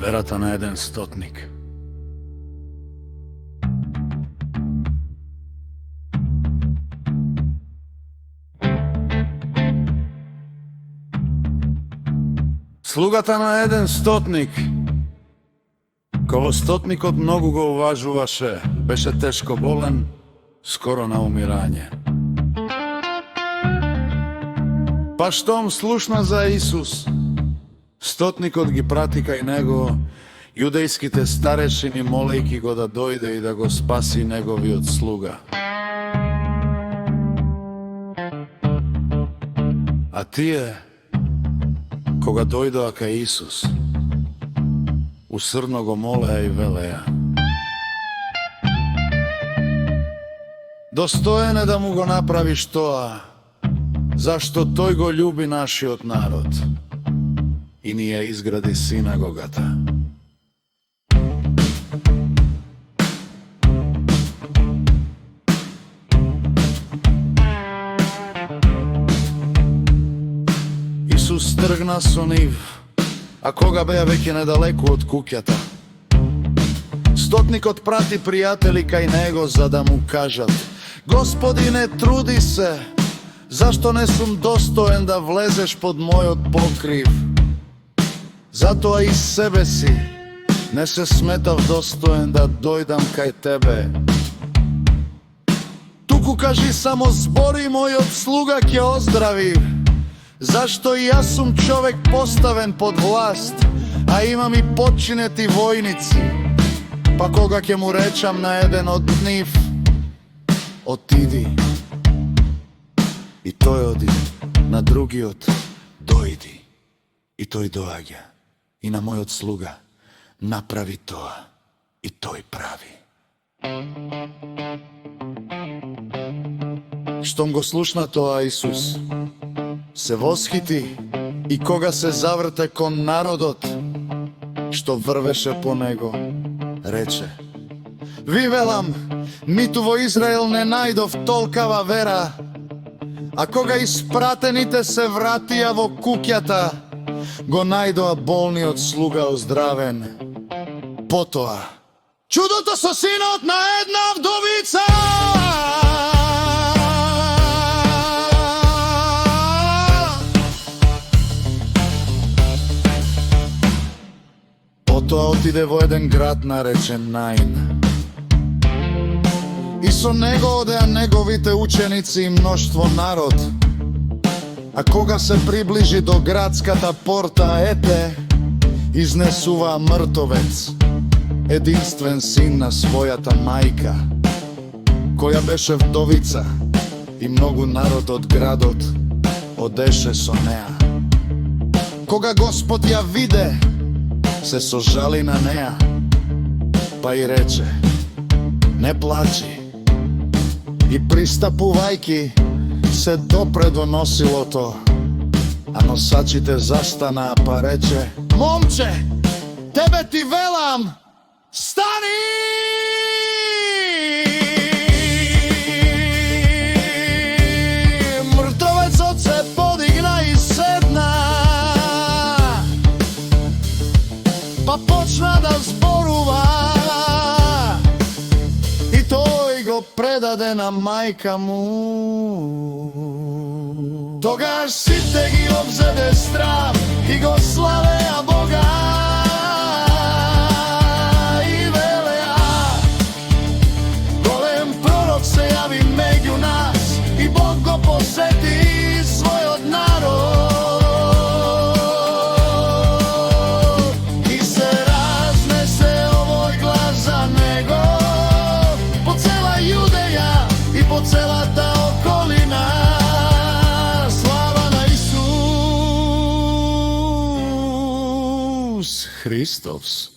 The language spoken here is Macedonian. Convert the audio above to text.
Верата на еден стотник. Слугата на еден стотник. Кого стотникот многу го уважуваше, беше тешко болен, скоро на умирање. Па штом слушна за Исус, стотникот ги прати кај него јудејските старешини, молејки го да дојде и да го спаси неговиот слуга. А тие, кога дојдоа кај Исус, усрдно го молеа и велеа: достоен е да му го направиш тоа, зашто тој го љуби нашиот народ и ни ја изгради синагогата. Исус тргна со нив, а кога беа веќе недалеку од куќата, стотникот прати пријатели кај него за да му кажат: Господине, труди се, зашто не сум достоен да влезеш под мојот покрив. Затоа и себе си не се сметав достоен да дојдам кај тебе. Туку кажи само збори, мојот слуга ќе оздрави, зашто и јас сум човек поставен под власт, а имам и подчинети војници. Па кога ќе му речам на еден од нив: отиди, и тој оди, на другиот: дојди, и тој доаѓа, и на мојот слуга: направи тоа, и тој прави. Штом го слушна тоа Исус, се восхити и кога се заврте кон народот што врвеше по него, рече: ви велам, ниту во Израел не најдов толкава вера. А кога испратените се вратија во куќата, го најдоа болниот слуга оздравен. Потоа чудото со синот на една вдовица. Потоа отиде во еден град наречен Наин, и со него одеа неговите ученици и мноштво народ. А кога се приближи до градската порта, ете, изнесуваа мртовец, единствен син на својата мајка, која беше вдовица, и многу народ од градот одеше со неа. Кога Господ ја виде, се сожали на неа, па и рече: не плачи. И пристапувајки се допре до носилото, а носачите застанаа, па рече: момче, тебе ти велам, стани! Мртовецот се подигна и седна, па почна да зборува, и тој го предаде на мајка му. Тогаш сите ги обзеде страв и го славеа Бога и велеа: голем пророк се јави меѓу нас и Бог го посети својот народ. По целата околина, слава на Исус Христос.